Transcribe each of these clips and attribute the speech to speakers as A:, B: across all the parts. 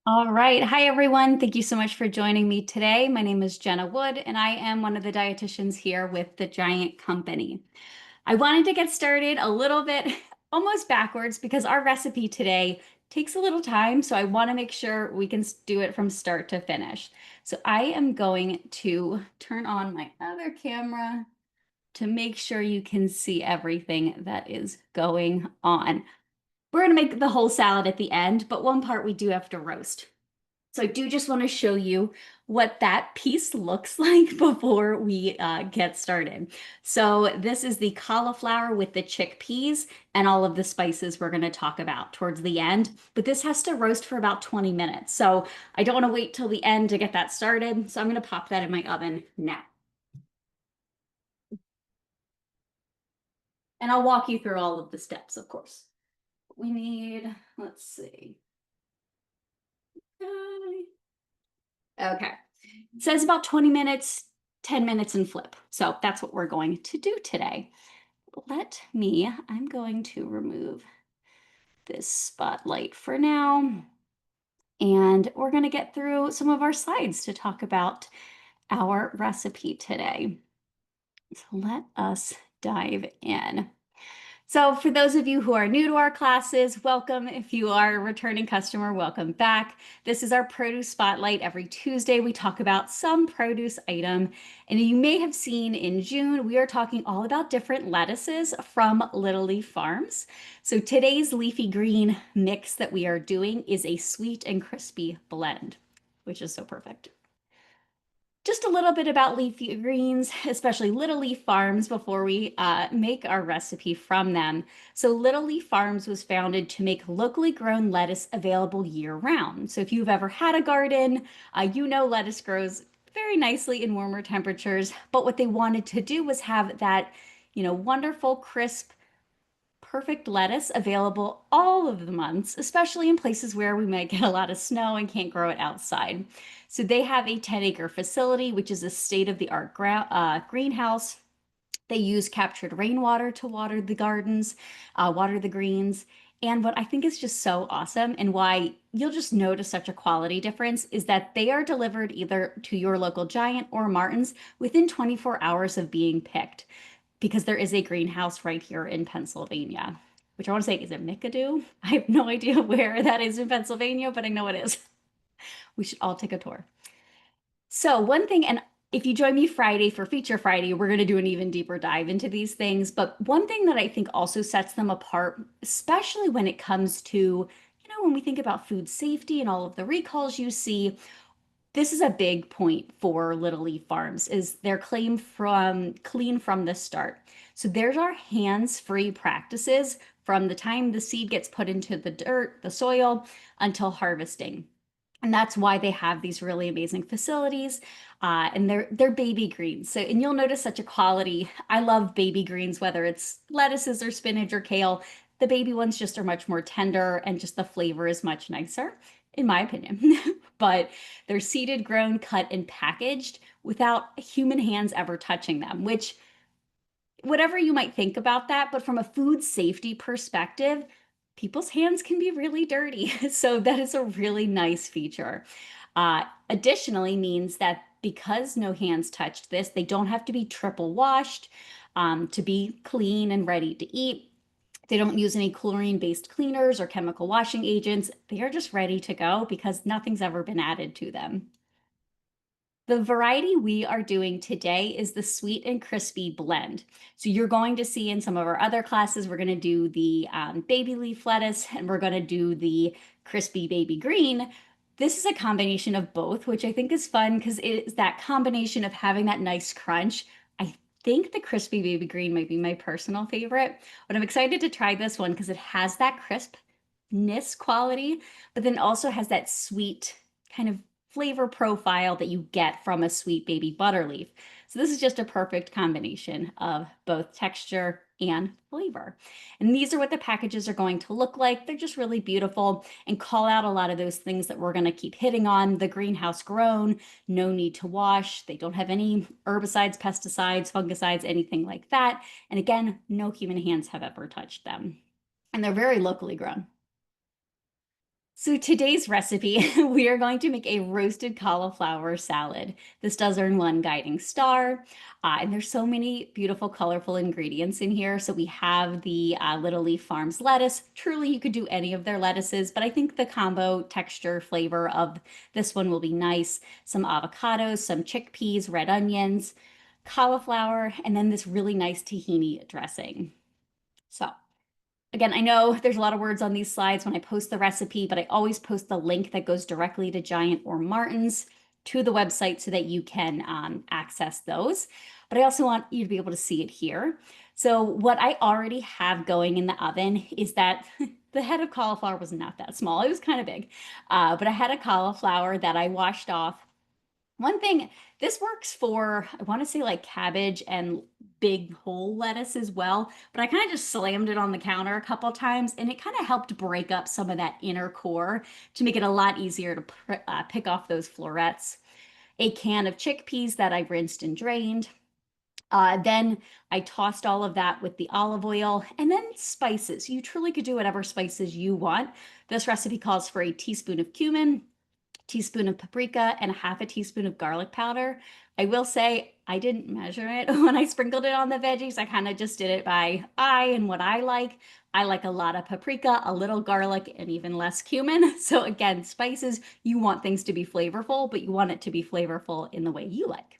A: All right. Hi, everyone. Thank you so much for joining me today. My name is Jenna Wood, and I am one of the dietitians here with the Giant Company. I wanted to get started a little bit almost backwards because our recipe today takes a little time, so I want to make sure we can do it from start to finish. So I am going to turn on my other camera to make sure you can see everything that is going on. We're going to make the whole salad at the end, but one part we do have to roast. So I do just want to show you what that piece looks like before we get started. So this is the cauliflower with the chickpeas and all of the spices we're going to talk about towards the end. But this has to roast for about 20 minutes. So I don't want to wait till the end to get that started. So I'm going to pop that in my oven now. And I'll walk you through all of the steps, of course. We need, let's see. Okay. It says about 20 minutes, 10 minutes and flip. So that's what we're going to do today. I'm going to remove this spotlight for now. And we're going to get through some of our slides to talk about our recipe today. So let us dive in. So for those of you who are new to our classes, welcome. If you are a returning customer, welcome back. This is our produce spotlight. Every Tuesday, we talk about some produce item. And you may have seen in June, we are talking all about different lettuces from Little Leaf Farms. So today's leafy green mix that we are doing is a sweet and crispy blend, which is so perfect. Just a little bit about leafy greens, especially Little Leaf Farms, before we make our recipe from them. So Little Leaf Farms was founded to make locally grown lettuce available year-round. So if you've ever had a garden, you know lettuce grows very nicely in warmer temperatures. But what they wanted to do was have that, wonderful, crisp, perfect lettuce available all of the months, especially in places where we might get a lot of snow and can't grow it outside. So they have a 10-acre facility, which is a state-of-the-art greenhouse. They use captured rainwater to water the gardens, water the greens. And what I think is just so awesome and why you'll just notice such a quality difference is that they are delivered either to your local Giant or Martin's within 24 hours of being picked because there is a greenhouse right here in Pennsylvania, which I want to say is it McAdoo? I have no idea where that is in Pennsylvania, but I know it is. We should all take a tour. So one thing, and if you join me Friday for Feature Friday, we're going to do an even deeper dive into these things. But one thing that I think also sets them apart, especially when it comes to, when we think about food safety and all of the recalls you see, this is a big point for Little Leaf Farms is their claim from clean from the start. So there's our hands-free practices from the time the seed gets put into the dirt, the soil, until harvesting. And that's why they have these really amazing facilities, and they're baby greens. So, and you'll notice such a quality. I love baby greens, whether it's lettuces or spinach or kale. The baby ones just are much more tender, and just the flavor is much nicer, in my opinion. But they're seeded, grown, cut, and packaged without human hands ever touching them, which whatever you might think about that, but from a food safety perspective, people's hands can be really dirty. So that is a really nice feature. Additionally, means that because no hands touched this, they don't have to be triple washed to be clean and ready to eat. They don't use any chlorine-based cleaners or chemical washing agents. They are just ready to go because nothing's ever been added to them. The variety we are doing today is the sweet and crispy blend. So you're going to see in some of our other classes, we're going to do the baby leaf lettuce and we're going to do the crispy baby green. This is a combination of both, which I think is fun because it is that combination of having that nice crunch. I think the crispy baby green might be my personal favorite, but I'm excited to try this one because it has that crispness quality, but then also has that sweet kind of flavor profile that you get from a sweet baby butter leaf. So this is just a perfect combination of both texture and flavor. And these are what the packages are going to look like. They're just really beautiful and call out a lot of those things that we're going to keep hitting on. The greenhouse grown, no need to wash. They don't have any herbicides, pesticides, fungicides, anything like that. And again, no human hands have ever touched them. And they're very locally grown. So today's recipe, we are going to make a roasted cauliflower salad. This does earn one guiding star, and there's so many beautiful, colorful ingredients in here. So we have the Little Leaf Farms lettuce. Truly, you could do any of their lettuces, but I think the combo texture flavor of this one will be nice. Some avocados, some chickpeas, red onions, cauliflower, and then this really nice tahini dressing. So again, I know there's a lot of words on these slides when I post the recipe, but I always post the link that goes directly to Giant or Martin's to the website so that you can access those. But I also want you to be able to see it here. So what I already have going in the oven is that the head of cauliflower was not that small. It was kind of big, but I had a cauliflower that I washed off. One thing, this works for, I want to say like cabbage and big whole lettuce as well, but I kind of just slammed it on the counter a couple times and it kind of helped break up some of that inner core to make it a lot easier to pick off those florets. A can of chickpeas that I rinsed and drained. Then I tossed all of that with the olive oil and then spices. You truly could do whatever spices you want. This recipe calls for a teaspoon of cumin, teaspoon of paprika, and a half a teaspoon of garlic powder. I will say I didn't measure it when I sprinkled it on the veggies. I kind of just did it by eye and what I like. I like a lot of paprika, a little garlic, and even less cumin. So again, spices, you want things to be flavorful, but you want it to be flavorful in the way you like.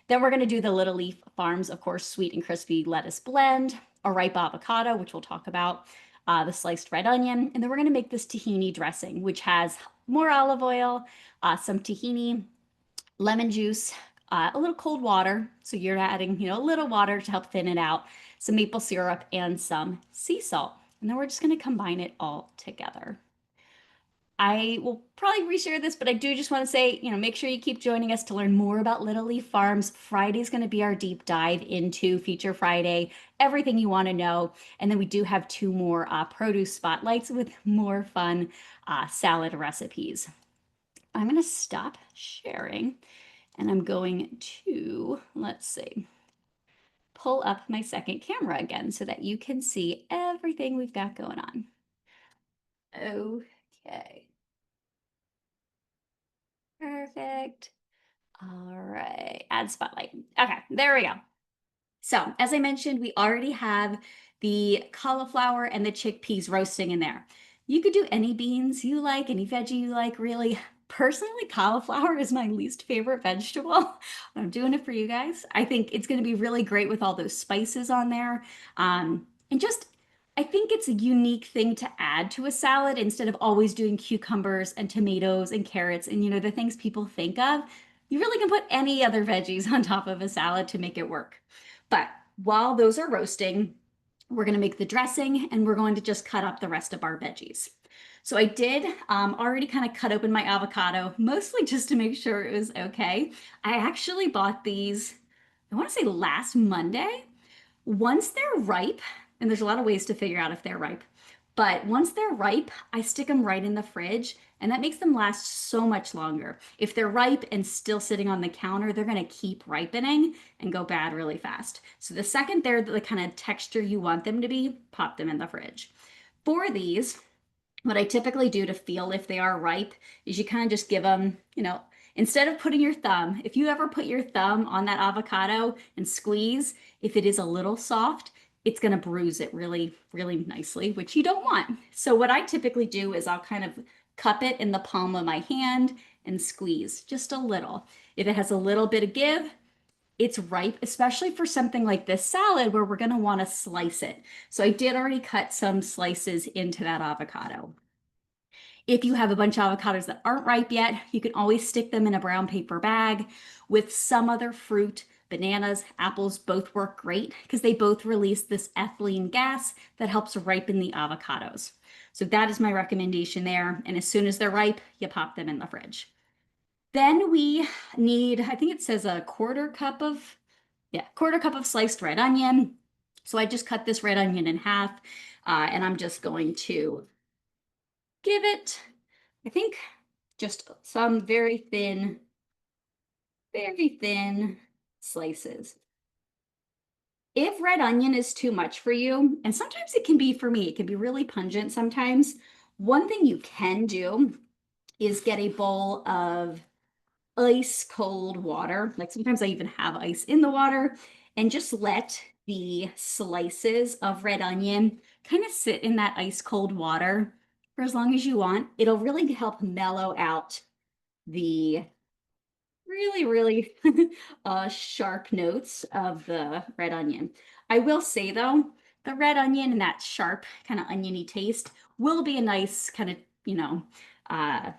A: Then we're going to do the Little Leaf Farms, of course, sweet and crispy lettuce blend, a ripe avocado, which we'll talk about, the sliced red onion, and then we're going to make this tahini dressing, which has more olive oil, some tahini, lemon juice, a little cold water. So you're adding, a little water to help thin it out, some maple syrup, and some sea salt. And then we're just going to combine it all together. I will probably reshare this, but I do just want to say, make sure you keep joining us to learn more about Little Leaf Farms. Friday is going to be our deep dive into Feature Friday, everything you want to know. And then we do have two more produce spotlights with more fun salad recipes. I'm going to stop sharing and I'm going to, let's see, pull up my second camera again so that you can see everything we've got going on. Okay. Perfect. All right, add spotlight. Okay, there we go. So as I mentioned, we already have the cauliflower and the chickpeas roasting in there. You could do any beans you like, any veggie you like, really. Personally, cauliflower is my least favorite vegetable. I'm doing it for you guys. I think it's going to be really great with all those spices on there. And just, I think it's a unique thing to add to a salad instead of always doing cucumbers and tomatoes and carrots and, the things people think of. You really can put any other veggies on top of a salad to make it work. But while those are roasting, we're going to make the dressing and we're going to just cut up the rest of our veggies. So I did already kind of cut open my avocado, mostly just to make sure it was okay. I actually bought these, I want to say last Monday. Once they're ripe, and there's a lot of ways to figure out if they're ripe, but once they're ripe, I stick them right in the fridge and that makes them last so much longer. If they're ripe and still sitting on the counter, they're going to keep ripening and go bad really fast. So the second they're the kind of texture you want them to be, pop them in the fridge. For these, what I typically do to feel if they are ripe is you kind of just give them, instead of putting your thumb, if you ever put your thumb on that avocado and squeeze, if it is a little soft, it's going to bruise it really, really nicely, which you don't want. So what I typically do is I'll kind of cup it in the palm of my hand and squeeze just a little. If it has a little bit of give, it's ripe, especially for something like this salad where we're going to want to slice it. So I did already cut some slices into that avocado. If you have a bunch of avocados that aren't ripe yet, you can always stick them in a brown paper bag with some other fruit. Bananas, apples both work great because they both release this ethylene gas that helps ripen the avocados. So that is my recommendation there. And as soon as they're ripe, you pop them in the fridge. Then we need, I think it says a quarter cup of sliced red onion. So I just cut this red onion in half and I'm just going to give it, I think, just some very thin slices. If red onion is too much for you, and sometimes it can be for me, it can be really pungent sometimes, One thing you can do is get a bowl of ice cold water. Like sometimes I even have ice in the water and just let the slices of red onion kind of sit in that ice cold water for as long as you want. It'll really help mellow out the really sharp notes of the red onion. I will say though, the red onion and that sharp kind of oniony taste will be a nice kind of, can't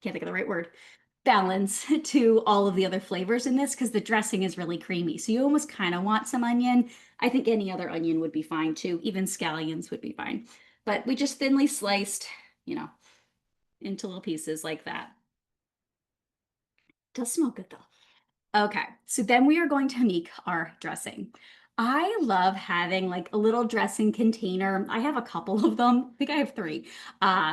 A: think of the right word, balance to all of the other flavors in this because the dressing is really creamy. So you almost kind of want some onion. I think any other onion would be fine too. Even scallions would be fine. But we just thinly sliced, into little pieces like that. Does smell good though. Okay, so then we are going to make our dressing. I love having like a little dressing container. I have a couple of them. I think I have three.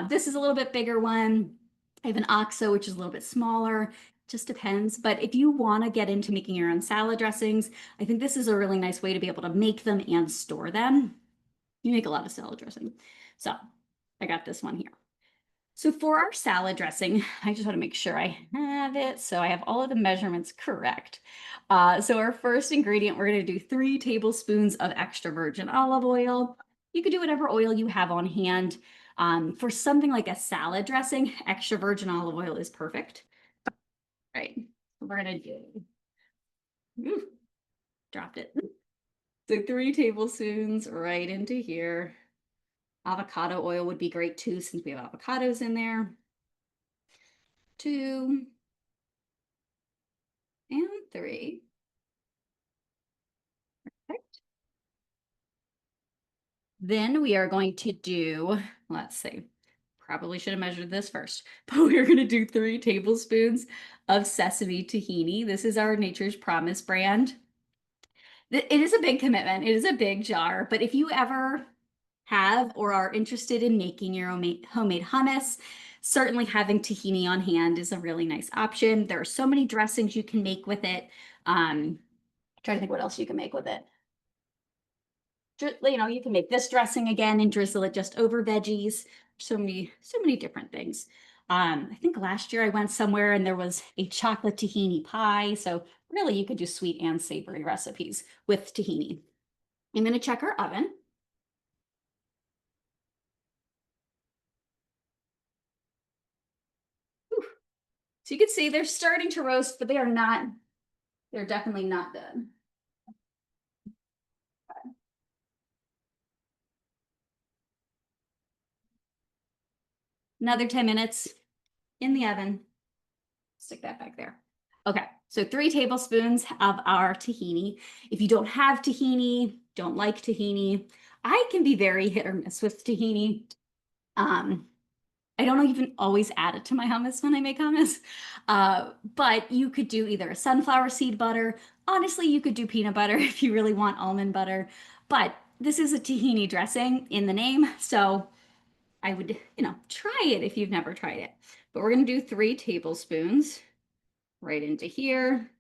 A: This is a little bit bigger one. I have an OXO, which is a little bit smaller. Just depends. But if you want to get into making your own salad dressings, I think this is a really nice way to be able to make them and store them. You make a lot of salad dressing. So I got this one here. So for our salad dressing, I just want to make sure I have it. So I have all of the measurements correct. So our first ingredient, we're going to do 3 tablespoons of extra virgin olive oil. You could do whatever oil you have on hand. For something like a salad dressing, extra virgin olive oil is perfect. Right. We're going to do, ooh, dropped it. So 3 tablespoons right into here. Avocado oil would be great too, since we have avocados in there. 2 and 3. Perfect. Then we are going to do, let's see, probably should have measured this first, but we're going to do 3 tablespoons of sesame tahini. This is our Nature's Promise brand. It is a big commitment. It is a big jar, but if you ever have or are interested in making your own homemade hummus, certainly having tahini on hand is a really nice option. There are so many dressings you can make with it. Trying to think what else you can make with it. You can make this dressing again and drizzle it just over veggies. So many different things. I think last year I went somewhere and there was a chocolate tahini pie. So really you could do sweet and savory recipes with tahini. I'm going to check our oven. Whew. So you can see they're starting to roast, but they're definitely not done. Another 10 minutes in the oven. Stick that back there. Okay, so 3 tablespoons of our tahini. If you don't have tahini, don't like tahini, I can be very hit or miss with tahini. I don't even always add it to my hummus when I make hummus, but you could do either a sunflower seed butter. Honestly, you could do peanut butter if you really want almond butter, but this is a tahini dressing in the name, so I would, try it if you've never tried it. But we're going to do 3 tablespoons right into here.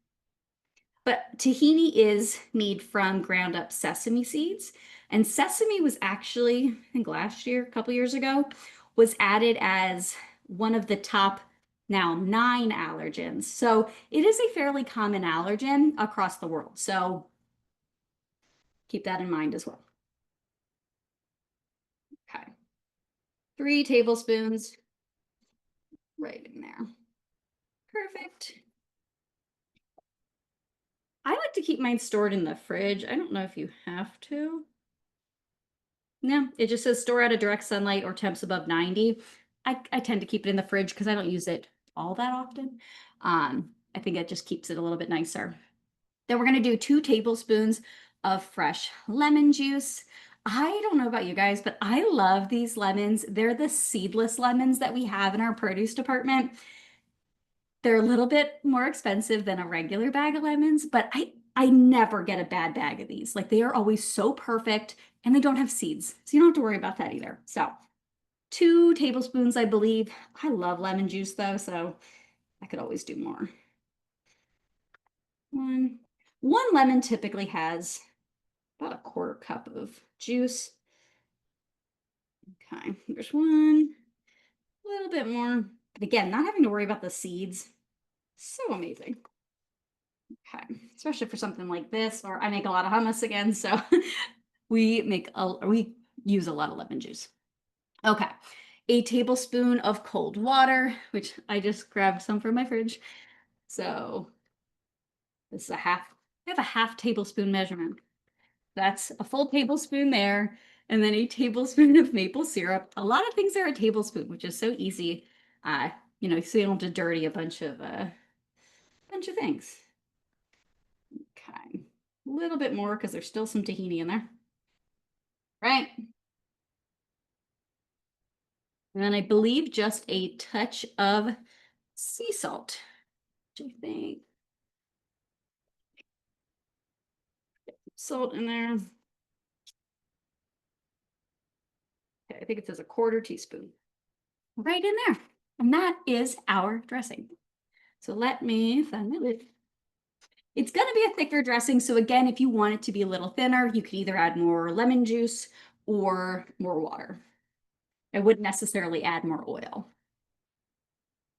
A: But tahini is made from ground up sesame seeds. And sesame was actually, I think last year, a couple years ago, was added as one of the top now 9 allergens. So it is a fairly common allergen across the world. So keep that in mind as well. Okay. 3 tablespoons right in there. Perfect. I like to keep mine stored in the fridge. I don't know if you have to. No, it just says store out of direct sunlight or temps above 90. I tend to keep it in the fridge because I don't use it all that often. I think it just keeps it a little bit nicer. Then we're going to do 2 tablespoons of fresh lemon juice. I don't know about you guys, but I love these lemons. They're the seedless lemons that we have in our produce department. They're a little bit more expensive than a regular bag of lemons, but I never get a bad bag of these. Like they are always so perfect and they don't have seeds. So you don't have to worry about that either. So 2 tablespoons, I believe. I love lemon juice though, so I could always do more. One lemon typically has about a 1/4 cup of juice. Okay, there's one. A little bit more. But again, not having to worry about the seeds. So amazing. Okay, especially for something like this, or I make a lot of hummus again, so we use a lot of lemon juice. Okay, a tablespoon of cold water, which I just grabbed some from my fridge. So this is I have a half tablespoon measurement. That's a full tablespoon there, and then a tablespoon of maple syrup. A lot of things are a tablespoon, which is so easy. Uh, so you don't have to dirty a bunch of things. Okay, a little bit more because there's still some tahini in there, right? And then I believe just a touch of sea salt, which I think salt in there. Okay, I think it says a quarter teaspoon right in there. And that is our dressing. So let me find my lid. It's going to be a thicker dressing. So again, if you want it to be a little thinner, you could either add more lemon juice or more water. I wouldn't necessarily add more oil.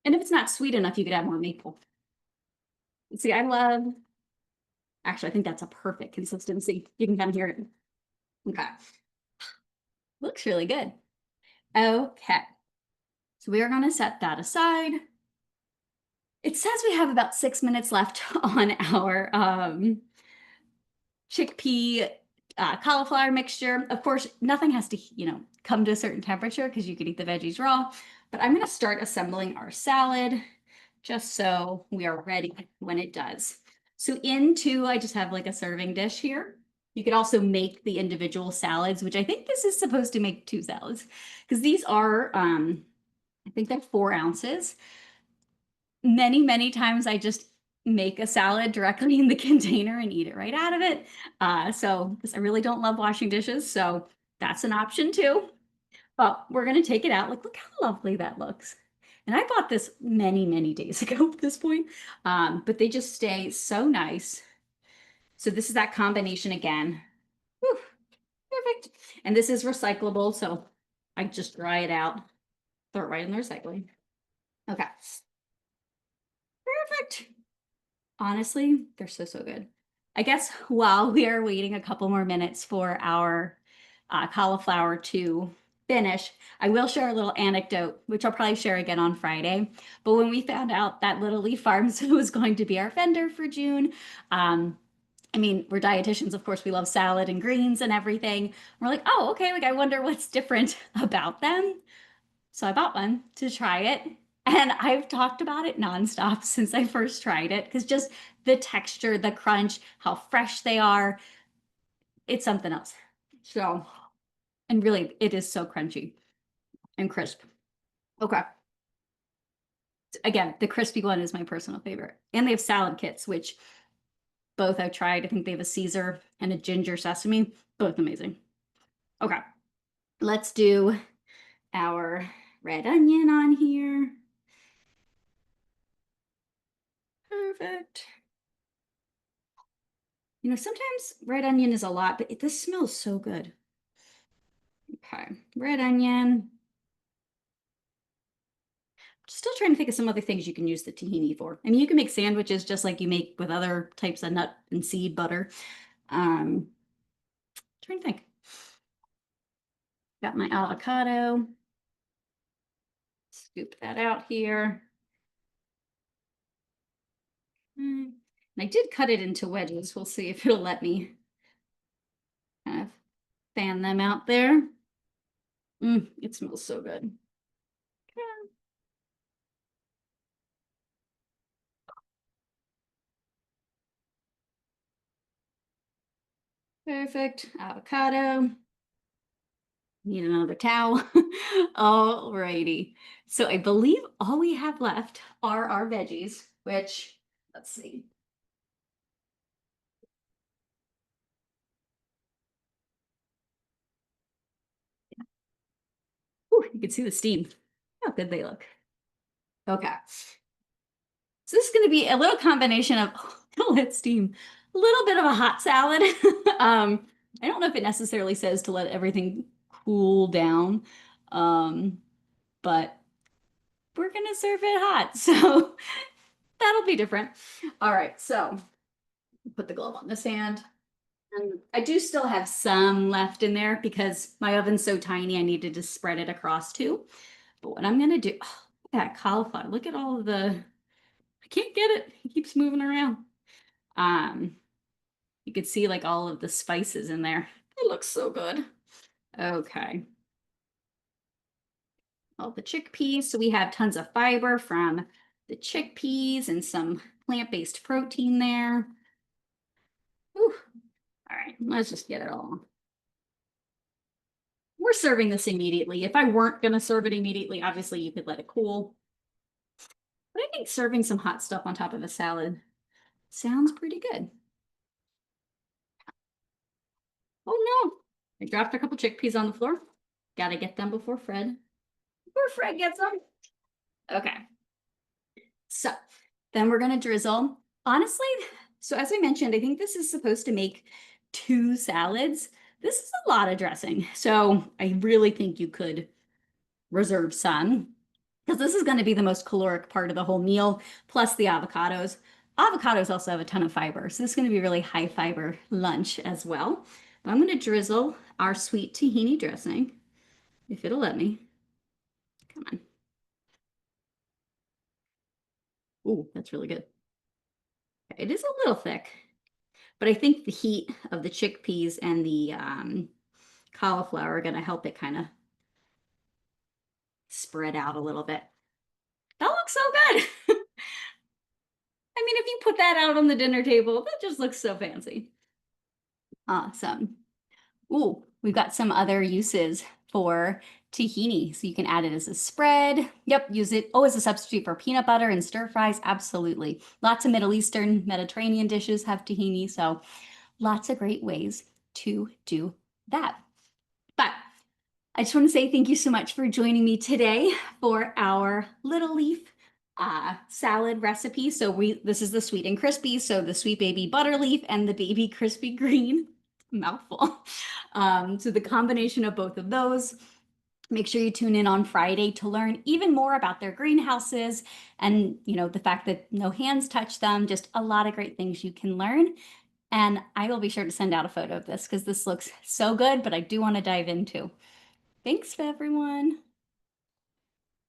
A: And if it's not sweet enough, you could add more maple. See, actually, I think that's a perfect consistency. You can kind of hear it. Okay. Looks really good. Okay. So we are going to set that aside. It says we have about 6 minutes left on our chickpea cauliflower mixture. Of course, nothing has to, come to a certain temperature because you can eat the veggies raw. But I'm going to start assembling our salad just so we are ready when it does. So I just have like a serving dish here. You could also make the individual salads, which I think this is supposed to make 2 salads because these are, I think they're 4 ounces. Many times I just make a salad directly in the container and eat it right out of it. So I really don't love washing dishes, so that's an option too. But we're gonna take it out. Like, look how lovely that looks. And I bought this many days ago at this point, but they just stay so nice. So this is that combination again. Whew, perfect. And this is recyclable, so I just dry it out, throw it right in the recycling. Okay, perfect. Honestly, they're so good. I guess while we are waiting a couple more minutes for our cauliflower to finish, I will share a little anecdote, which I'll probably share again on Friday. But when we found out that Little Leaf Farms was going to be our vendor for June, we're dietitians, of course, we love salad and greens and everything. We're like, oh, okay, like I wonder what's different about them. So I bought one to try it. And I've talked about it nonstop since I first tried it because just the texture, the crunch, how fresh they are, it's something else. So, and really, it is so crunchy and crisp. Okay. Again, the crispy one is my personal favorite. And they have salad kits, which both I've tried. I think they have a Caesar and a ginger sesame, both amazing. Okay. Let's do our red onion on here. Perfect. Sometimes red onion is a lot, but this smells so good. Okay, red onion. Still trying to think of some other things you can use the tahini for. I mean, you can make sandwiches just like you make with other types of nut and seed butter. Trying to think. Got my avocado. Scoop that out here. And I did cut it into wedges. We'll see if it'll let me kind of fan them out there. It smells so good. Perfect. Avocado. Need another towel. Alrighty. So I believe all we have left are our veggies, which, let's see. Ooh, you can see the steam. How good they look. Okay. So this is going to be a little combination of let steam, a little bit of a hot salad. I don't know if it necessarily says to let everything cool down. But we're gonna serve it hot, so that'll be different. All right, so put the glove on this hand. And I do still have some left in there because my oven's so tiny, I needed to spread it across too. But what I'm gonna do, oh, that cauliflower, look at all of I can't get it. It keeps moving around. Um, you could see like all of the spices in there. It looks so good. Okay. All the chickpeas. So we have tons of fiber from the chickpeas and some plant-based protein there. Whew. All right, let's just get it all. We're serving this immediately. If I weren't going to serve it immediately, obviously you could let it cool. But I think serving some hot stuff on top of a salad sounds pretty good. Oh no, I dropped a couple chickpeas on the floor. Gotta get them before Fred gets them. Okay, so then we're gonna drizzle. Honestly, so as I mentioned, I think this is supposed to make 2 salads. This is a lot of dressing. So I really think you could reserve some because this is going to be the most caloric part of the whole meal, plus the avocados. Avocados also have a ton of fiber, so this is going to be a really high fiber lunch as well. But I'm going to drizzle our sweet tahini dressing, if it'll let me. Come on. Ooh, that's really good. It is a little thick, but I think the heat of the chickpeas and the cauliflower are going to help it kind of spread out a little bit. That looks so good. I mean, if you put that out on the dinner table, that just looks so fancy. Awesome. Ooh, we've got some other uses for tahini. So you can add it as a spread. Yep, use it. Oh, as a substitute for peanut butter and stir fries. Absolutely. Lots of Middle Eastern, Mediterranean dishes have tahini. So lots of great ways to do that. But I just want to say thank you so much for joining me today for our little leaf salad recipe. So this is the sweet and crispy. So the sweet baby butter leaf and the baby crispy green. Mouthful. So the combination of both of those. Make sure you tune in on Friday to learn even more about their greenhouses and, the fact that no hands touch them. Just a lot of great things you can learn. And I will be sure to send out a photo of this because this looks so good, but I do want to dive into. Thanks, everyone.